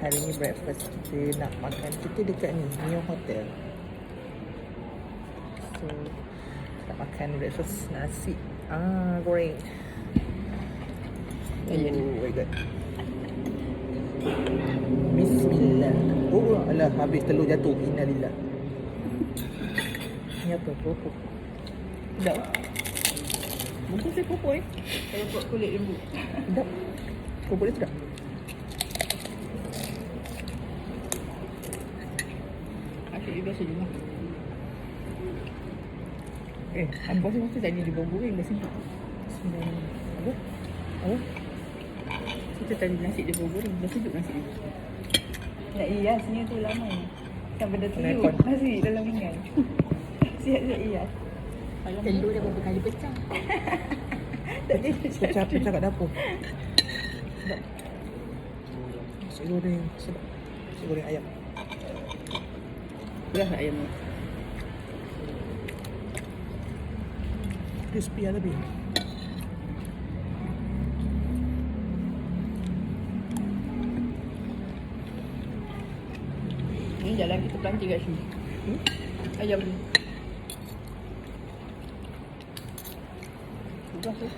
hari ni breakfast kita nak makan. Kita dekat ni, Neo Hotel. So, nak makan breakfast nasi goreng. Oh my god. Bismillah. Oh alah, habis telur jatuh. Innalillah. Ni apa? Kerupuk. Sedap. Mungkin saya kerupuk Saya buat kulit lembu. Sedap. Kerupuk dia sedap. Asyik biasa je lah. Abang mesti tadi dia bau goreng dah sedap. Apa? Apa? Kita tadi nasi dia bau goreng. Dah sejuk nasi dia. Nak hiasnya tu lama. Sampai dah sejuk Aircon. nasi dalam pinggan. Siap-siap hias. Telur dah berapa kali pecah. Tak dia Pecah kat dapur. Sedap. Nasi goreng sedap. Nasi goreng ayam. Beras tak ayam ni? Crispy lah lebih. Ni jalan kita pelanting kat sini. Ayam ni. Beras tu.